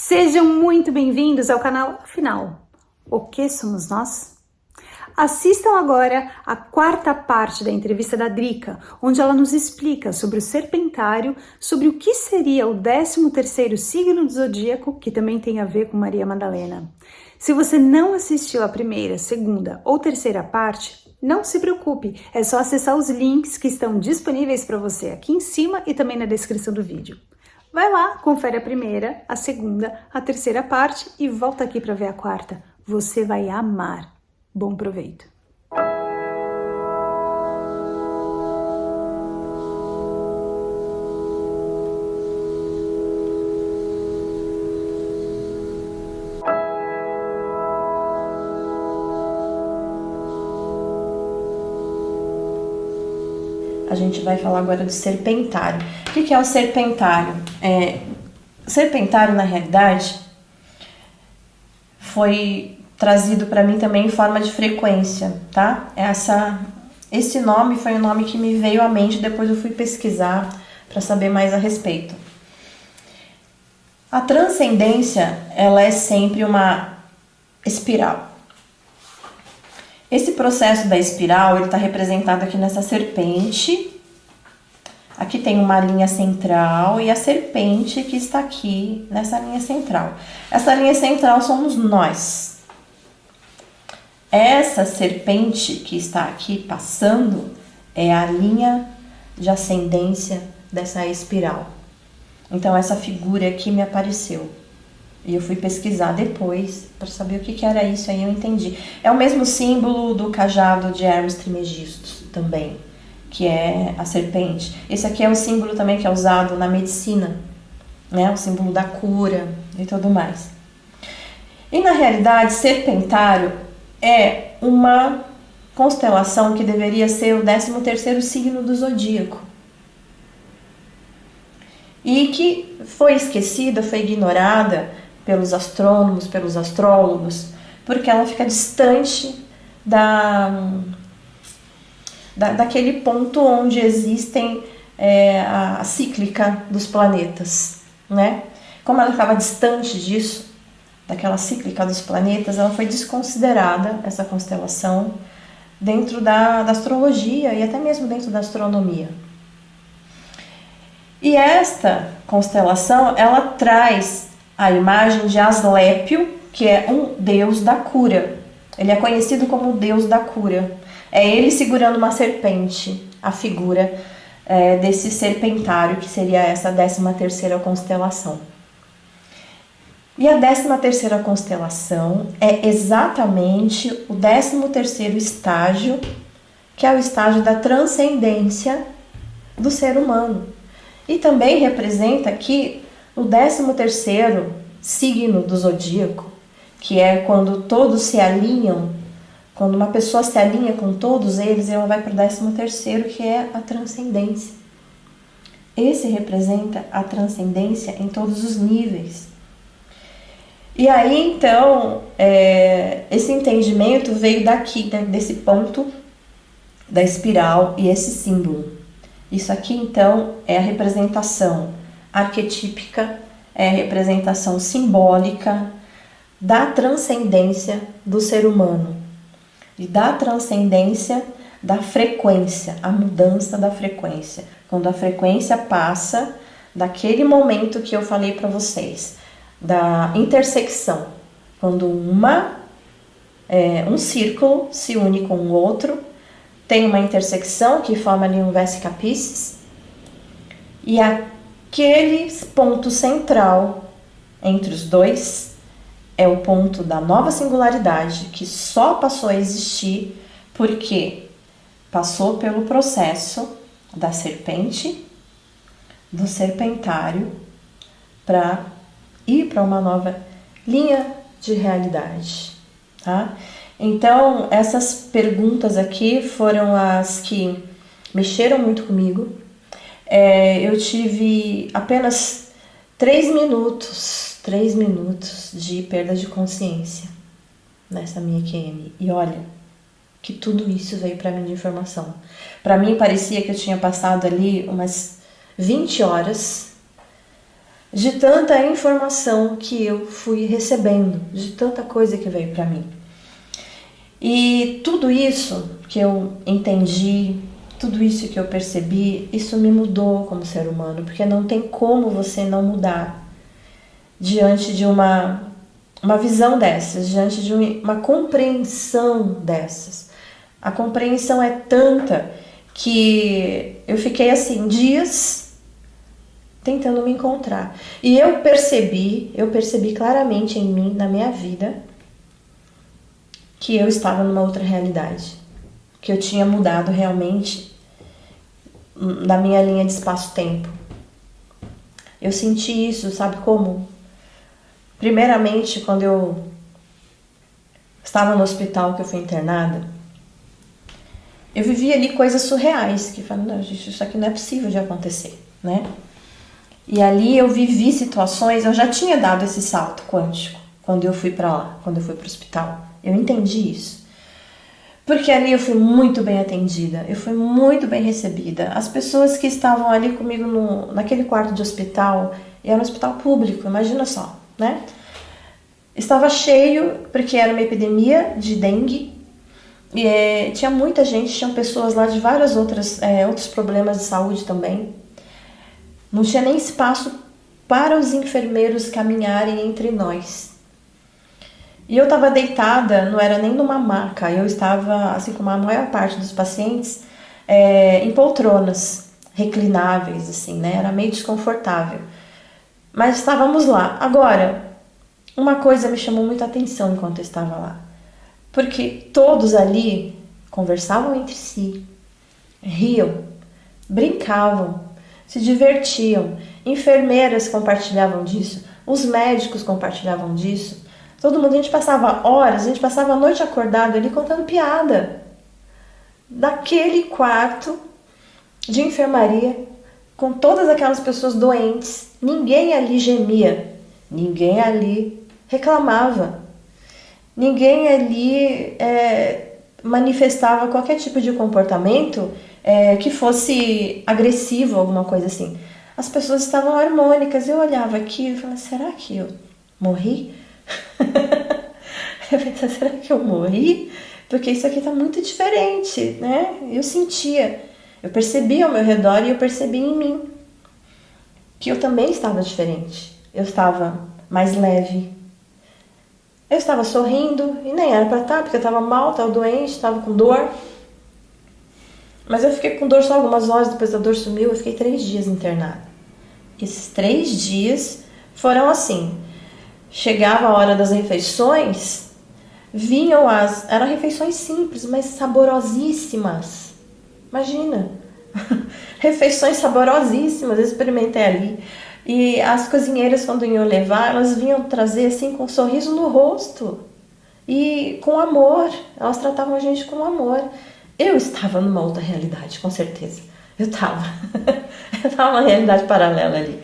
Sejam muito bem-vindos ao canal Afinal, o que somos nós? Assistam agora a quarta parte da entrevista da Drica, onde ela nos explica sobre o serpentário, sobre o que seria o 13º signo do zodíaco, que também tem a ver com Maria Madalena. Se você não assistiu a primeira, segunda ou terceira parte, não se preocupe, é só acessar os links que estão disponíveis para você aqui em cima e também na descrição do vídeo. Vai lá, confere a primeira, a segunda, a terceira parte e volta aqui para ver a quarta. Você vai amar. Bom proveito. A gente vai falar agora do serpentário. O que é o serpentário? O serpentário, na realidade, foi trazido para mim também em forma de frequência, tá? Esse nome foi o nome que me veio à mente, depois eu fui pesquisar para saber mais a respeito. A transcendência, ela é sempre uma espiral. Esse processo da espiral, ele está representado aqui nessa serpente. Aqui tem uma linha central e a serpente que está aqui nessa linha central. Essa linha central somos nós. Essa serpente que está aqui passando é a linha de ascendência dessa espiral. Então essa figura aqui me apareceu. E eu fui pesquisar depois para saber o que era isso, aí eu entendi. É o mesmo símbolo do cajado de Hermes Trismegisto também, que é a serpente. Esse aqui é um símbolo também que é usado na medicina, né? O símbolo da cura e tudo mais. E na realidade, serpentário é uma constelação que deveria ser o 13º signo do zodíaco. E que foi esquecida, foi ignorada pelos astrônomos, pelos astrólogos, porque ela fica distante daquele ponto onde existem a cíclica dos planetas, né? Como ela estava distante disso, daquela cíclica dos planetas, ela foi desconsiderada, essa constelação, dentro da astrologia e até mesmo dentro da astronomia. E esta constelação, ela traz a imagem de Asclépio, que é um deus da cura. Ele é conhecido como o deus da cura. É ele segurando uma serpente, a figura desse serpentário, que seria essa 13ª constelação. E a 13ª constelação é exatamente o 13º estágio, que é o estágio da transcendência do ser humano. E também representa aqui o 13º signo do zodíaco, que é quando todos se alinham, quando uma pessoa se alinha com todos eles, ela vai para o 13º, que é a transcendência. Esse representa a transcendência em todos os níveis. E aí, então, esse entendimento veio daqui, desse ponto da espiral e esse símbolo. Isso aqui, então, é a representação arquetípica, é a representação simbólica da transcendência do ser humano e da transcendência da frequência, a mudança da frequência. Quando a frequência passa daquele momento que eu falei para vocês, da intersecção, quando um círculo se une com o outro, tem uma intersecção que forma ali um vesica piscis, e aquele ponto central entre os dois é o ponto da nova singularidade, que só passou a existir porque passou pelo processo da serpente, do serpentário, para ir para uma nova linha de realidade, tá? Então, essas perguntas aqui foram as que mexeram muito comigo. Eu tive apenas 3 minutos de perda de consciência nessa minha QM. E olha, que tudo isso veio para mim de informação. Para mim parecia que eu tinha passado ali umas 20 horas de tanta informação que eu fui recebendo, de tanta coisa que veio para mim. E tudo isso que eu entendi, tudo isso que eu percebi, isso me mudou como ser humano, porque não tem como você não mudar diante de uma visão dessas, diante de uma compreensão dessas. A compreensão é tanta que eu fiquei assim, dias tentando me encontrar. E eu percebi claramente em mim, na minha vida, que eu estava numa outra realidade, que eu tinha mudado realmente na minha linha de espaço-tempo. Eu senti isso, sabe como? Primeiramente, quando eu estava no hospital, que eu fui internada, eu vivi ali coisas surreais, que falam, não, gente, isso aqui não é possível de acontecer, né? E ali eu vivi situações, eu já tinha dado esse salto quântico quando eu fui para lá, quando eu fui para o hospital. Eu entendi isso. Porque ali eu fui muito bem atendida, eu fui muito bem recebida. As pessoas que estavam ali comigo naquele quarto de hospital, e era um hospital público, imagina só, né? Estava cheio, porque era uma epidemia de dengue, e tinha muita gente, tinham pessoas lá de vários outros problemas de saúde também. Não tinha nem espaço para os enfermeiros caminharem entre nós. E eu estava deitada, não era nem numa maca, eu estava, assim como a maior parte dos pacientes, em poltronas reclináveis, assim, né? Era meio desconfortável. Mas estávamos lá. Agora, uma coisa me chamou muita atenção enquanto eu estava lá. Porque todos ali conversavam entre si, riam, brincavam, se divertiam. Enfermeiras compartilhavam disso, os médicos compartilhavam disso. Todo mundo, a gente passava horas, a gente passava a noite acordado ali contando piada. Daquele quarto de enfermaria, com todas aquelas pessoas doentes, ninguém ali gemia, ninguém ali reclamava, ninguém ali manifestava qualquer tipo de comportamento que fosse agressivo, alguma coisa assim. As pessoas estavam harmônicas, eu olhava aqui e falava, será que eu morri? Eu pensei, será que eu morri? Porque isso aqui tá muito diferente, né? Eu sentia, eu percebia ao meu redor e eu percebi em mim que eu também estava diferente. Eu estava mais leve, eu estava sorrindo e nem era pra estar, porque eu estava mal, estava doente, estava com dor. Mas eu fiquei com dor só algumas horas, depois a dor sumiu, eu fiquei 3 dias internada. Esses 3 dias foram assim. Chegava a hora das refeições, eram refeições simples, mas saborosíssimas. Imagina, refeições saborosíssimas, eu experimentei ali. E as cozinheiras, quando iam levar, elas vinham trazer assim com um sorriso no rosto e com amor. Elas tratavam a gente com amor. Eu estava numa outra realidade, com certeza. Eu estava numa realidade paralela ali.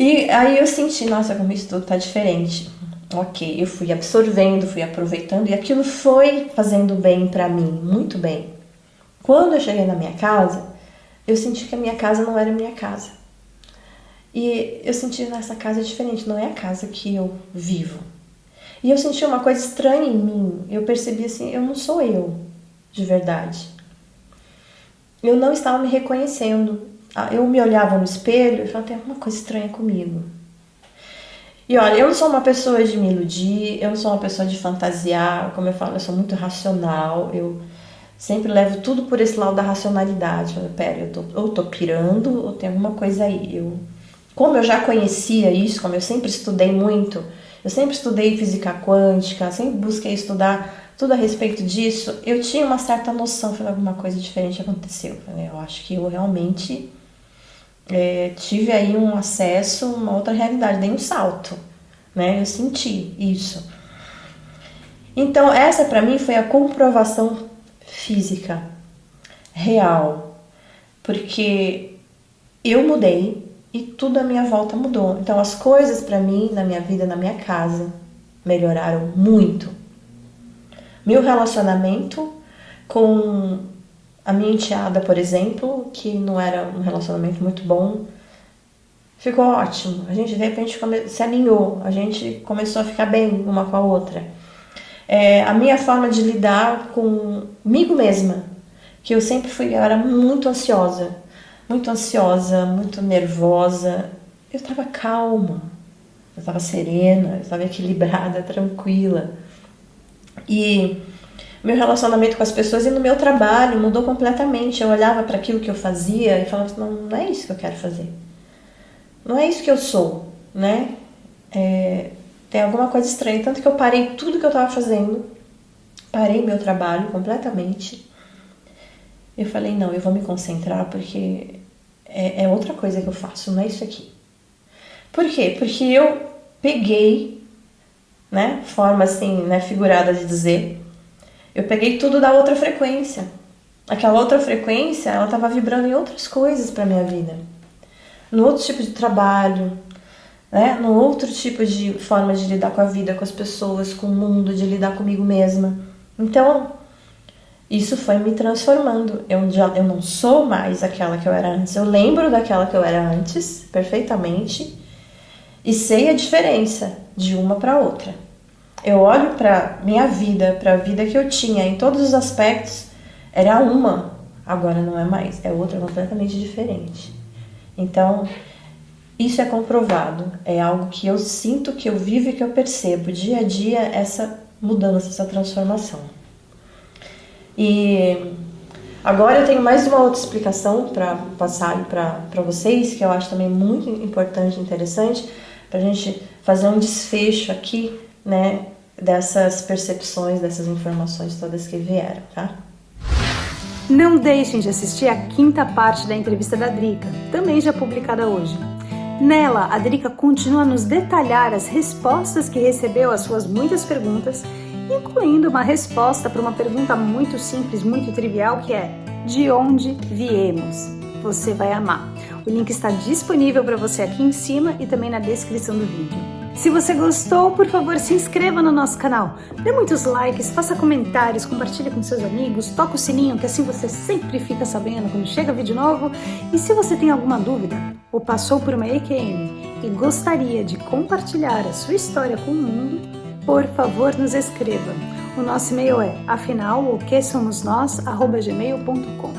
E aí eu senti, nossa, como isso tudo tá diferente. Ok, eu fui absorvendo, fui aproveitando e aquilo foi fazendo bem pra mim, muito bem. Quando eu cheguei na minha casa, eu senti que a minha casa não era minha casa. E eu senti, nessa casa é diferente, não é a casa que eu vivo. E eu senti uma coisa estranha em mim, eu percebi assim, eu não sou eu, de verdade. Eu não estava me reconhecendo. Eu me olhava no espelho e falava, tem alguma coisa estranha comigo. E olha, eu não sou uma pessoa de me iludir, eu não sou uma pessoa de fantasiar, como eu falo, eu sou muito racional, eu sempre levo tudo por esse lado da racionalidade. Pera, eu tô pirando ou tem alguma coisa aí. Como eu já conhecia isso, como eu sempre estudei muito, eu sempre estudei física quântica, sempre busquei estudar tudo a respeito disso, eu tinha uma certa noção, falei, alguma coisa diferente aconteceu. Eu acho que eu realmente tive aí um acesso, uma outra realidade, dei um salto, né? Eu senti isso. Então essa pra mim foi a comprovação física, real, porque eu mudei e tudo à minha volta mudou. Então as coisas pra mim, na minha vida, na minha casa, melhoraram muito. Meu relacionamento com a minha enteada, por exemplo, que não era um relacionamento muito bom, ficou ótimo. A gente, de repente, se alinhou. A gente começou a ficar bem uma com a outra. A minha forma de lidar comigo mesma, que eu sempre fui, eu era muito ansiosa, muito nervosa. Eu estava calma, eu estava serena, eu estava equilibrada, tranquila. E meu relacionamento com as pessoas e no meu trabalho mudou completamente. Eu olhava para aquilo que eu fazia e falava assim, não é isso que eu quero fazer. Não é isso que eu sou, né? Tem alguma coisa estranha. Tanto que eu parei tudo que eu estava fazendo. Parei meu trabalho completamente. Eu falei, não, eu vou me concentrar porque é outra coisa que eu faço, não é isso aqui. Por quê? Porque eu peguei, né, forma assim, né, figurada de dizer, eu peguei tudo da outra frequência. Aquela outra frequência, ela estava vibrando em outras coisas para minha vida. No outro tipo de trabalho, né, no outro tipo de forma de lidar com a vida, com as pessoas, com o mundo, de lidar comigo mesma. Então, isso foi me transformando. Eu não sou mais aquela que eu era antes. Eu lembro daquela que eu era antes, perfeitamente, e sei a diferença de uma para outra. Eu olho para minha vida, para a vida que eu tinha em todos os aspectos, era uma, agora não é mais, é outra completamente diferente. Então, isso é comprovado, é algo que eu sinto, que eu vivo e que eu percebo dia a dia, essa mudança, essa transformação. E agora eu tenho mais uma outra explicação para passar para vocês, que eu acho também muito importante e interessante, para a gente fazer um desfecho aqui, né, dessas percepções, dessas informações todas que vieram, tá? Não deixem de assistir a 5ª parte da entrevista da Drica, também já publicada hoje. Nela, a Drica continua a nos detalhar as respostas que recebeu às suas muitas perguntas, incluindo uma resposta para uma pergunta muito simples, muito trivial, que é: de onde viemos? Você vai amar. O link está disponível para você aqui em cima e também na descrição do vídeo. Se você gostou, por favor, se inscreva no nosso canal. Dê muitos likes, faça comentários, compartilhe com seus amigos, toca o sininho, que assim você sempre fica sabendo quando chega vídeo novo. E se você tem alguma dúvida ou passou por uma EQM e gostaria de compartilhar a sua história com o mundo, por favor, nos escreva. O nosso e-mail é afinal.oquesomosnós@gmail.com.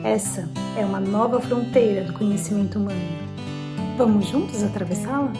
Essa é uma nova fronteira do conhecimento humano. Vamos juntos atravessá-la?